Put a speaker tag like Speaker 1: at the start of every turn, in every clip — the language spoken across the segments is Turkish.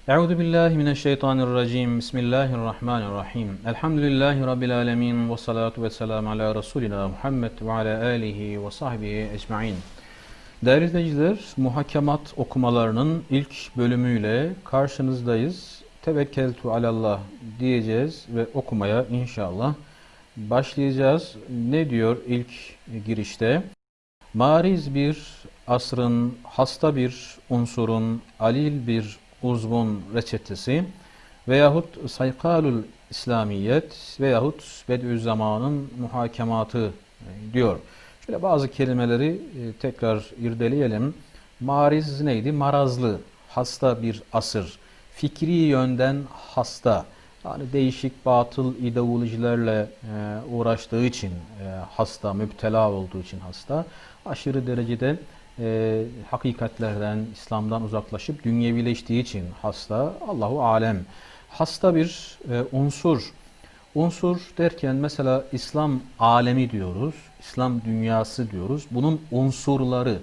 Speaker 1: Euzu billahi mineşşeytanirracim. Bismillahirrahmanirrahim. Elhamdülillahi rabbil alamin ve salatu vesselam ala Resulina Muhammed ve ala alihi ve sahbihi ecmaîn. Değerli izleyiciler, muhakemat okumalarının ilk bölümüyle karşınızdayız. Tevekkeltu alallah diyeceğiz ve okumaya inşallah başlayacağız. Ne diyor ilk girişte? Mariz bir asrın, hasta bir unsurun, alil bir uzvun reçetesi veyahut saykalul İslamiyet veyahut Bediüzzaman'ın muhakematı diyor. Şöyle bazı kelimeleri tekrar irdeleyelim. Mariz neydi? Marazlı, hasta bir asır. Fikri yönden hasta. Yani değişik batıl ideolojilerle uğraştığı için hasta, müptela olduğu için hasta. Aşırı derecede hakikatlerden, İslam'dan uzaklaşıp dünyevileştiği için hasta. Allahu alem. Hasta bir unsur. Unsur derken mesela İslam alemi diyoruz, İslam dünyası diyoruz. Bunun unsurları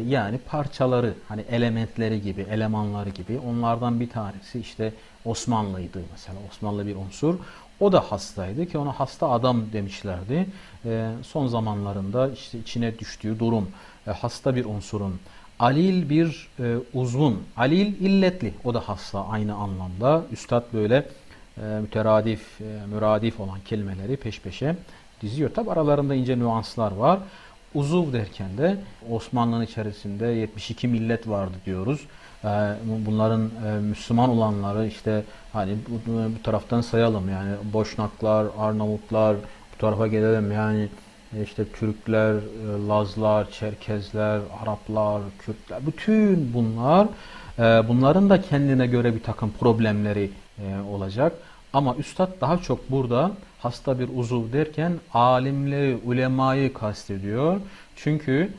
Speaker 1: yani parçaları, hani elementleri gibi, elemanları gibi. Onlardan bir tanesi işte Osmanlı'ydı mesela. Osmanlı bir unsur. O da hastaydı ki ona hasta adam demişlerdi. Son zamanlarında işte içine düştüğü durum hasta bir unsurun. Alil bir uzvun. Alil illetli. O da hasta aynı anlamda. Üstad böyle müteradif, müradif olan kelimeleri peş peşe diziyor. Tabi aralarında ince nüanslar var. Uzuv derken de Osmanlı'nın içerisinde 72 millet vardı diyoruz. Bunların Müslüman olanları işte hani bu taraftan sayalım yani Boşnaklar, Arnavutlar, bu tarafa gelelim yani işte Türkler, Lazlar, Çerkezler, Araplar, Kürtler, bütün bunlar bunların da kendine göre bir takım problemleri olacak. Ama üstad daha çok burada hasta bir uzuv derken alimleri, ulemayı kastediyor. Çünkü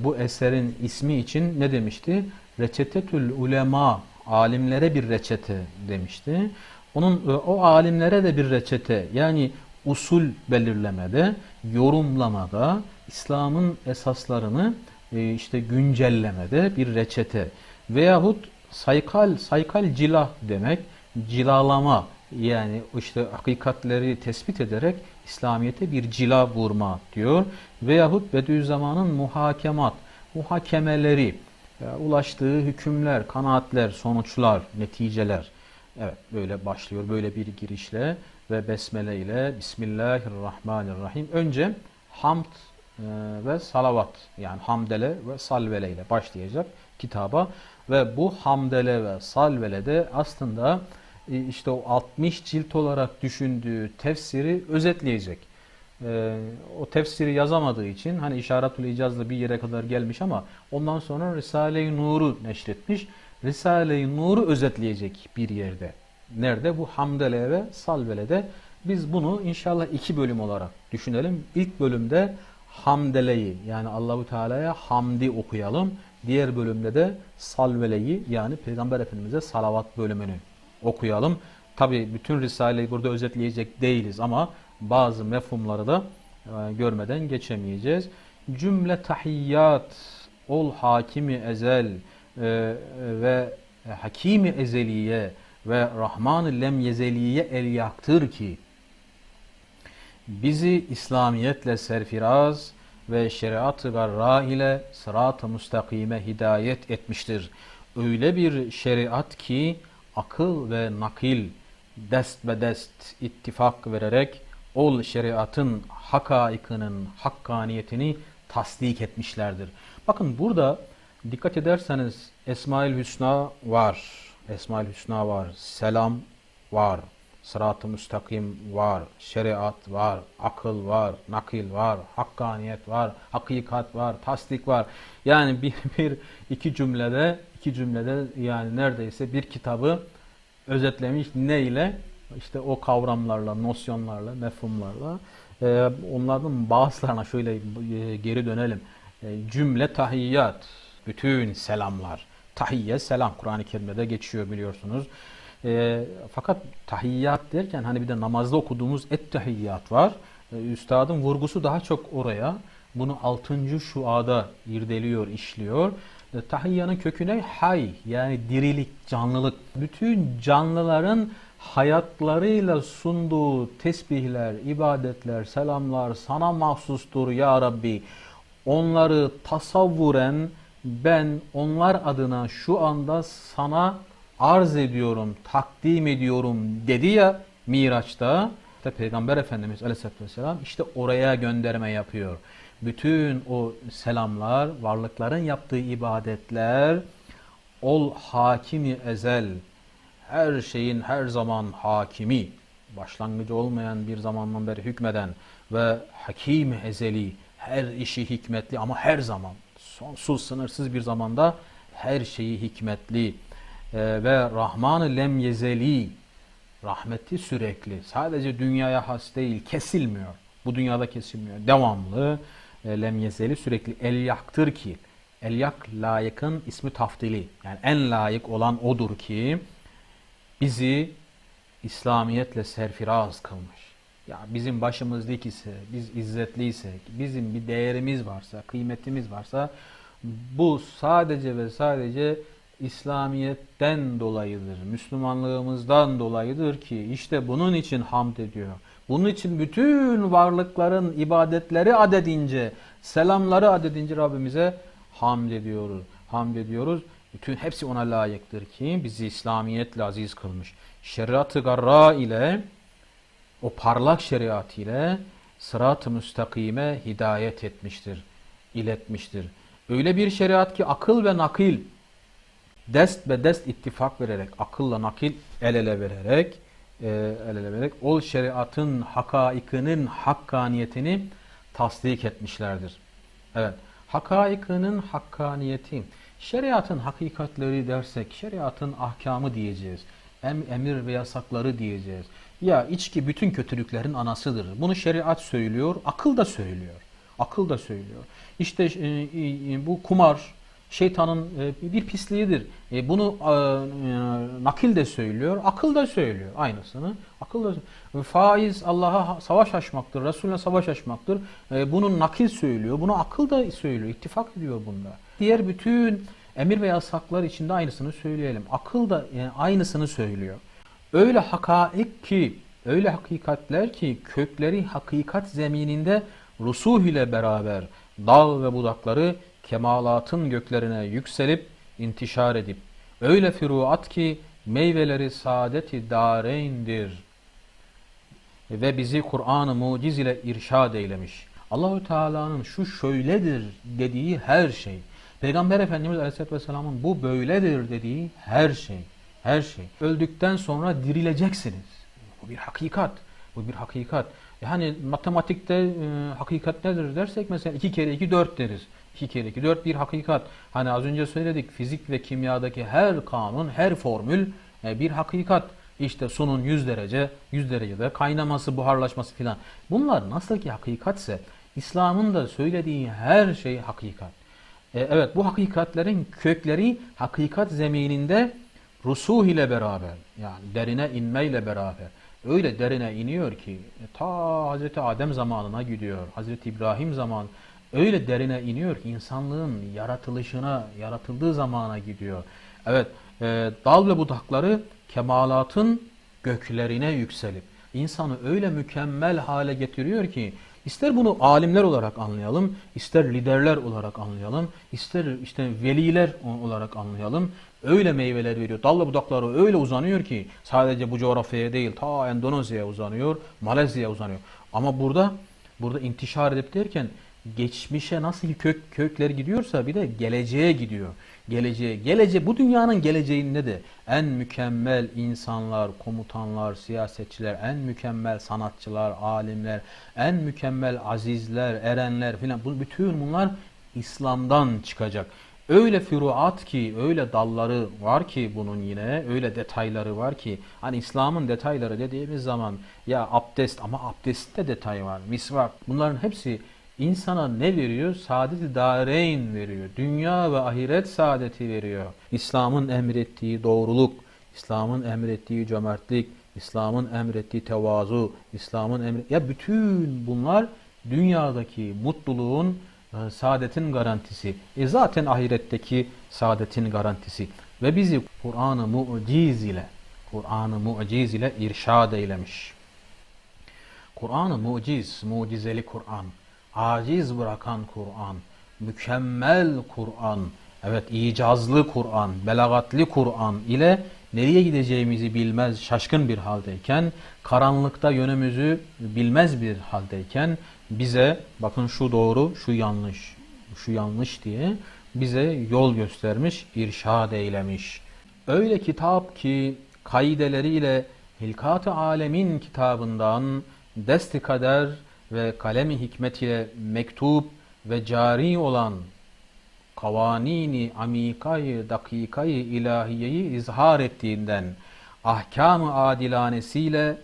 Speaker 1: bu eserin ismi için ne demişti? Reçetetül ulema, alimlere bir reçete demişti. O alimlere de bir reçete yani usul belirlemede, yorumlamada, İslam'ın esaslarını işte güncellemede bir reçete veyahut saykal cilah demek cilalama yani işte hakikatleri tespit ederek İslamiyet'e bir cila vurma diyor. Veyahut Bediüzzaman'ın muhakemeleri, ulaştığı hükümler, kanaatler, sonuçlar, neticeler. Evet böyle başlıyor böyle bir girişle ve besmele ile Bismillahirrahmanirrahim. Önce hamd ve salavat yani hamdele ve salvele ile başlayacak kitaba ve bu hamdele ve salvele de aslında işte o 60 cilt olarak düşündüğü tefsiri özetleyecek. O tefsiri yazamadığı için hani İşaretül İcaz'la bir yere kadar gelmiş ama ondan sonra Risale-i Nur'u neşretmiş. Risale-i Nur'u özetleyecek bir yerde. Nerede? Bu hamdele ve salvele'de. Biz bunu inşallah 2 bölüm olarak düşünelim. İlk bölümde hamdeleyi yani Allahu Teala'ya hamdi okuyalım. Diğer bölümde de salveleyi yani Peygamber Efendimiz'e salavat bölümünü okuyalım. Tabi bütün Risale'yi burada özetleyecek değiliz ama bazı mefhumları da görmeden geçemeyeceğiz. Cümle tahiyyat ol hakimi ezel ve hakimi ezeliye ve Rahman-ı lem yezeliye el yaktır ki bizi İslamiyetle serfiraz ve şeriat-ı garra ile sırat-ı müstakime hidayet etmiştir. Öyle bir şeriat ki akıl ve nakil dest be dest ittifak vererek ol şeriatın hakaikinin hakkaniyetini tasdik etmişlerdir. Bakın burada dikkat ederseniz Esmaül Hüsna var. Esmaül Hüsna var. Selam var. Sırat-ı müstakim var. Şeriat var. Akıl var. Nakil var. Hakkaniyet var. Hakikat var. Tasdik var. Yani iki cümlede yani neredeyse bir kitabı özetlemiş ne ile? İşte o kavramlarla, nosyonlarla, mefhumlarla. Onlardan bazılarına şöyle geri dönelim. Cümle tahiyyat, bütün selamlar. Tahiyye selam Kur'an-ı Kerim'de geçiyor biliyorsunuz. Fakat tahiyyat derken hani bir de namazda okuduğumuz et-tahiyyat var. Üstadın vurgusu daha çok oraya. Bunu 6. şuada irdeliyor, işliyor. Tahiyyanın kökü ne? Hay, yani dirilik, canlılık. Bütün canlıların hayatlarıyla sunduğu tesbihler, ibadetler, selamlar sana mahsustur ya Rabbi. Onları tasavvuren ben onlar adına şu anda sana arz ediyorum, takdim ediyorum dedi ya Miraç'ta. İşte Peygamber Efendimiz Aleyhisselatü Vesselam işte oraya gönderme yapıyor. Bütün o selamlar, varlıkların yaptığı ibadetler, ol hakimi ezel, her şeyin her zaman hakimi, başlangıcı olmayan bir zamandan beri hükmeden ve hakim ezeli, her işi hikmetli ama her zaman, sonsuz sınırsız bir zamanda her şeyi hikmetli ve Rahman-ı lemyezeli, rahmeti sürekli, sadece dünyaya has değil, kesilmiyor. Bu dünyada kesilmiyor. Devamlı, lemyezeli sürekli elyaktır ki, elyak layıkın ismi tafdili. Yani en layık olan odur ki bizi İslamiyetle serfiraz kılmış. Ya bizim başımızdaki ise, biz izzetliysek, bizim bir değerimiz varsa, kıymetimiz varsa bu sadece ve sadece İslamiyetten dolayıdır. Müslümanlığımızdan dolayıdır ki işte bunun için hamd ediyor. Bunun için bütün varlıkların ibadetleri adedince, selamları adedince Rabbimize hamd ediyoruz. Hamd ediyoruz. Bütün hepsi ona layıktır ki bizi İslamiyetle aziz kılmış. Şeriat-ı garra ile, o parlak şeriat ile sırat-ı müstakime hidayet etmiştir, iletmiştir. Öyle bir şeriat ki akıl ve nakil dest be dest ittifak vererek, akılla nakil el ele vererek o şeriatın hakaikinin hakkaniyetini tasdik etmişlerdir. Evet, hakaikinin hakkaniyeti, şeriatın hakikatleri dersek, şeriatın ahkamı diyeceğiz. Emir ve yasakları diyeceğiz. Ya içki bütün kötülüklerin anasıdır. Bunu şeriat söylüyor, akıl da söylüyor. Akıl da söylüyor. İşte bu kumar şeytanın bir pisliğidir. Bunu nakil de söylüyor, akıl da söylüyor aynısını. Akıl da faiz Allah'a savaş açmaktır, Resulüne savaş açmaktır. Bunu nakil söylüyor, bunu akıl da söylüyor, ittifak ediyor bunda. Diğer bütün emir ve yasaklar içinde aynısını söyleyelim. Akıl da aynısını söylüyor. Öyle hakaik ki, öyle hakikatler ki kökleri hakikat zemininde rusuh ile beraber dal ve budakları kemalatın göklerine yükselip intişar edip öyle füruat ki meyveleri saadeti dareyndir ve bizi Kur'an-ı muciz ile irşad eylemiş. Allahü Teala'nın şu şöyledir dediği her şey, Peygamber Efendimiz Aleyhisselatü Vesselam'ın bu böyledir dediği her şey, her şey. Öldükten sonra dirileceksiniz. Bu bir hakikat. Bu bir hakikat. Yani matematikte hakikat nedir dersek mesela 2 kere 2 4 deriz. 2 kere 2 4 bir hakikat. Hani az önce söyledik, fizik ve kimyadaki her kanun, her formül bir hakikat. İşte sunun 100 derece, 100 derecede kaynaması, buharlaşması filan. Bunlar nasıl ki hakikatse İslam'ın da söylediği her şey hakikat. Evet, bu hakikatlerin kökleri hakikat zemininde rusuh ile beraber, yani derine inmeyle beraber öyle derine iniyor ki ta Hazreti Adem zamanına gidiyor, Hazreti İbrahim zaman öyle derine iniyor ki insanlığın yaratılışına, yaratıldığı zamana gidiyor. Evet, dal ve budakları kemalatın göklerine yükselip insanı öyle mükemmel hale getiriyor ki ister bunu alimler olarak anlayalım, ister liderler olarak anlayalım, ister işte veliler olarak anlayalım. Öyle meyveler veriyor. Dal ve budakları öyle uzanıyor ki sadece bu coğrafyaya değil ta Endonezya'ya uzanıyor, Malezya'ya uzanıyor. Ama burada intişar edip derken geçmişe nasıl kökler gidiyorsa bir de geleceğe gidiyor. Geleceğe, bu dünyanın geleceğinde de en mükemmel insanlar, komutanlar, siyasetçiler, en mükemmel sanatçılar, alimler, en mükemmel azizler, erenler filan, bütün bunlar İslam'dan çıkacak. Öyle füruat ki, öyle dalları var ki bunun yine, öyle detayları var ki, hani İslam'ın detayları dediğimiz zaman ya abdest, ama abdestte detay var, misvak, bunların hepsi insana ne veriyor? Saadet-i dareyn veriyor. Dünya ve ahiret saadeti veriyor. İslam'ın emrettiği doğruluk, İslam'ın emrettiği cömertlik, İslam'ın emrettiği tevazu, İslam'ın ya bütün bunlar dünyadaki mutluluğun saadetin garantisi. Zaten ahiretteki saadetin garantisi. Ve bizi Kur'an-ı Muciz ile irşad eylemiş. Kur'an-ı Muciz, mucizeli Kur'an, aciz bırakan Kur'an, mükemmel Kur'an, evet icazlı Kur'an, belagatli Kur'an ile nereye gideceğimizi bilmez, şaşkın bir haldeyken, karanlıkta yönümüzü bilmez bir haldeyken bize bakın şu doğru, şu yanlış diye bize yol göstermiş, irşad eylemiş. Öyle kitap ki kaideleriyle Hilkat-ı Alemin kitabından dest-i kader ve kalem-i hikmet ile mektup ve cari olan kavanini amikayı dakikayı ilahiyeyi izhar ettiğinden ahkam-ı adilanesiyle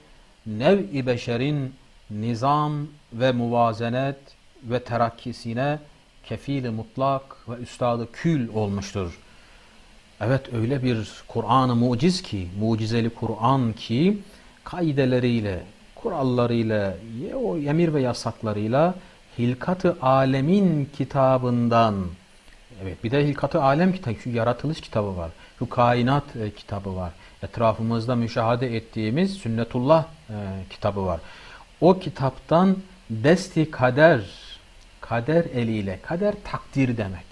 Speaker 1: nev-i beşerin nizam ve muvazenet ve terakkisine kefil-i mutlak ve üstad-ı kül olmuştur. Evet öyle bir Kur'an-ı muciz ki, mucizeli Kur'an ki kaideleriyle, kurallarıyla, o emir ve yasaklarıyla Hilkat-ı Alemin kitabından, evet bir de Hilkat-ı Alem kitabı, şu yaratılış kitabı var, şu kainat kitabı var, etrafımızda müşahede ettiğimiz Sünnetullah kitabı var. O kitaptan desti kader, kader eliyle, kader takdir demek.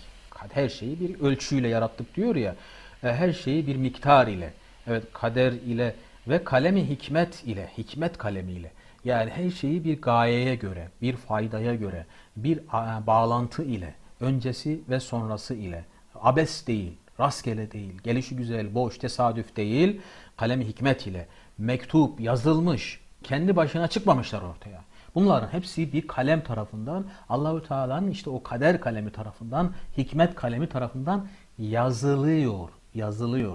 Speaker 1: Her şeyi bir ölçüyle yarattık diyor ya, her şeyi bir miktar ile, evet kader ile ve kalemi hikmet ile, hikmet kalemiyle. Yani her şeyi bir gayeye göre, bir faydaya göre, bir bağlantı ile, öncesi ve sonrası ile. Abes değil, rastgele değil, gelişi güzel, boş, tesadüf değil, kalemi hikmet ile. Mektup yazılmış, kendi başına çıkmamışlar ortaya. Bunların hepsi bir kalem tarafından, Allahu Teala'nın işte o kader kalemi tarafından, hikmet kalemi tarafından yazılıyor,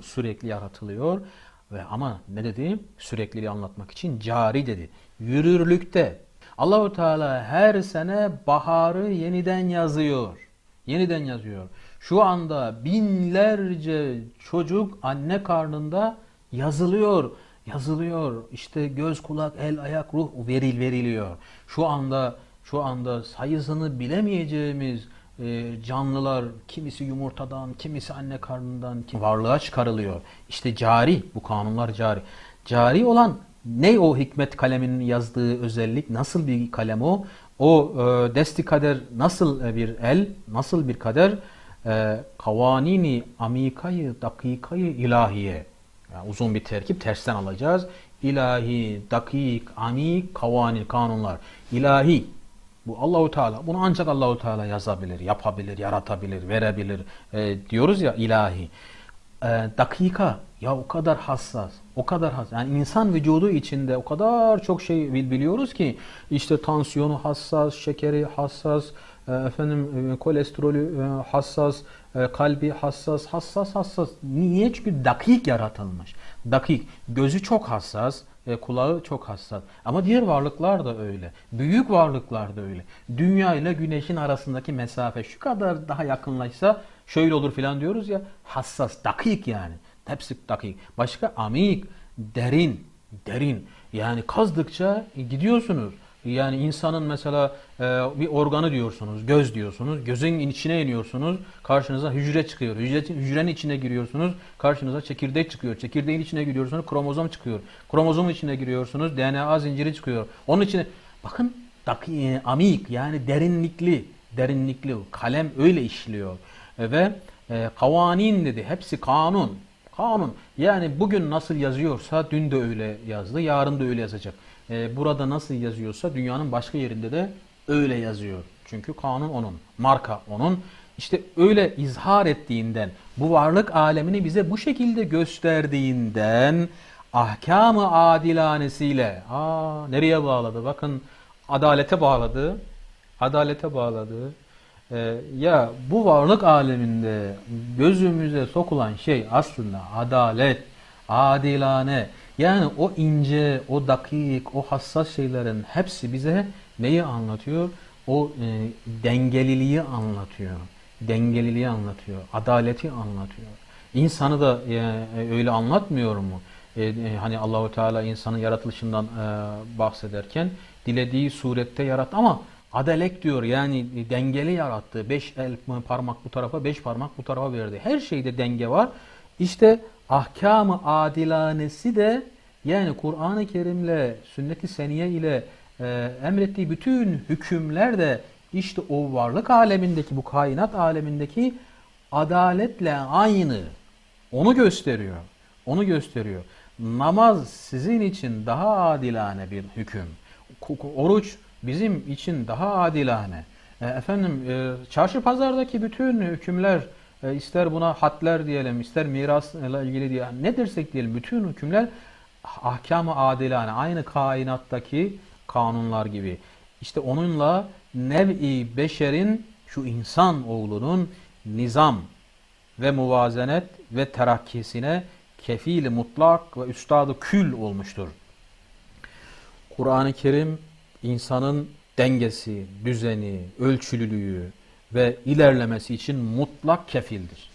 Speaker 1: sürekli yaratılıyor. Ve ama ne dedi? Sürekliliği anlatmak için cari dedi. Yürürlükte. Allahu Teala her sene baharı yeniden yazıyor. Yeniden yazıyor. Şu anda binlerce çocuk anne karnında yazılıyor. İşte göz, kulak, el, ayak, ruh veriliyor. Şu anda sayısını bilemeyeceğimiz canlılar, kimisi yumurtadan, kimisi anne karnından varlığa çıkarılıyor. İşte cari, bu kanunlar cari. Cari olan ne o hikmet kaleminin yazdığı özellik? Nasıl bir kalem o? O desti kader nasıl bir el, nasıl bir kader? Kavanini amikayı, dakikayı ilahiye. Yani uzun bir terkip, tersten alacağız. İlahi, dakik, amik, kavanin, kanunlar. İlahi. Bu Allahu Teala. Bunu ancak Allahu Teala yazabilir, yapabilir, yaratabilir, verebilir. Diyoruz ya ilahi. Dakika. Ya o kadar hassas. O kadar hassas. Yani insan vücudu içinde o kadar çok şey biliyoruz ki işte tansiyonu hassas, şekeri hassas, kolesterolü hassas, kalbi hassas. Niye? Çünkü dakik yaratılmış. Dakik. Gözü çok hassas, kulağı çok hassas. Ama diğer varlıklar da öyle. Büyük varlıklar da öyle. Dünya ile güneşin arasındaki mesafe şu kadar daha yakınlaşsa şöyle olur filan diyoruz ya. Hassas, dakik yani. Hepsi dakik. Başka amik, derin. Yani kazdıkça gidiyorsunuz. Yani insanın mesela bir organı diyorsunuz, göz diyorsunuz. Gözün içine iniyorsunuz, karşınıza hücre çıkıyor. Hücrenin içine giriyorsunuz, karşınıza çekirdek çıkıyor. Çekirdeğin içine giriyorsunuz, kromozom çıkıyor. Kromozomun içine giriyorsunuz, DNA zinciri çıkıyor. Onun içine bakın amik yani derinlikli. Kalem öyle işliyor. Ve kavanin dedi, hepsi kanun. Kanun. Yani bugün nasıl yazıyorsa dün de öyle yazdı, yarın da öyle yazacak. Burada nasıl yazıyorsa dünyanın başka yerinde de öyle yazıyor. Çünkü kanun onun, marka onun. İşte öyle izhar ettiğinden, bu varlık alemini bize bu şekilde gösterdiğinden ahkam-ı adilanesiyle nereye bağladı? Bakın adalete bağladı. Ya bu varlık aleminde gözümüze sokulan şey aslında adalet, adilane. Yani o ince, o dakik, o hassas şeylerin hepsi bize neyi anlatıyor? O dengeliliği anlatıyor. Adaleti anlatıyor. İnsanı da öyle anlatmıyor mu? Hani Allahu Teala insanın yaratılışından bahsederken dilediği surette yarattı ama Adalek diyor, yani dengeli yarattı. 5 el parmak bu tarafa, 5 parmak bu tarafa verdi. Her şeyde denge var. İşte ahkam-ı adilanesi de, yani Kur'an-ı Kerim'le, sünnet-i seniye ile emrettiği bütün hükümler de işte o varlık alemindeki, bu kainat alemindeki adaletle aynı. Onu gösteriyor. Onu gösteriyor. Namaz sizin için daha adilane bir hüküm. Oruç bizim için daha adilane. Çarşı pazardaki bütün hükümler, ister buna hadler diyelim, ister mirasla ilgili diye, ne dersek diyelim, bütün hükümler ahkam-ı adilane, aynı kainattaki kanunlar gibi. İşte onunla nev-i beşerin, şu insan oğlunun nizam ve muvazenet ve terakkisine kefil mutlak ve üstadı kül olmuştur. Kur'an-ı Kerim insanın dengesi, düzeni, ölçülülüğü ve ilerlemesi için mutlak kefildir.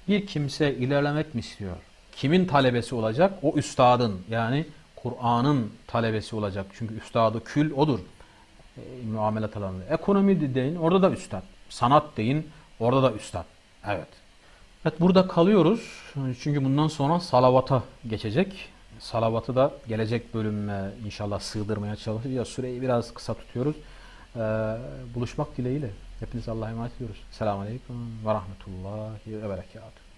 Speaker 1: Bir kimse ilerlemek mi istiyor? Kimin talebesi olacak? O üstadın, yani Kur'an'ın talebesi olacak. Çünkü üstadı kül odur. Muamelat alanında. Ekonomi deyin, orada da üstad. Sanat deyin, orada da üstad. Evet. Evet, burada kalıyoruz. Çünkü bundan sonra salavata geçecek. Salavatı da gelecek bölüme inşallah sığdırmaya çalışacağız. Süreyi biraz kısa tutuyoruz. Buluşmak dileğiyle. Hepinize Allah'a emanet ediyoruz. Selamun Aleyküm ve Rahmetullahi ve Berekatuhu.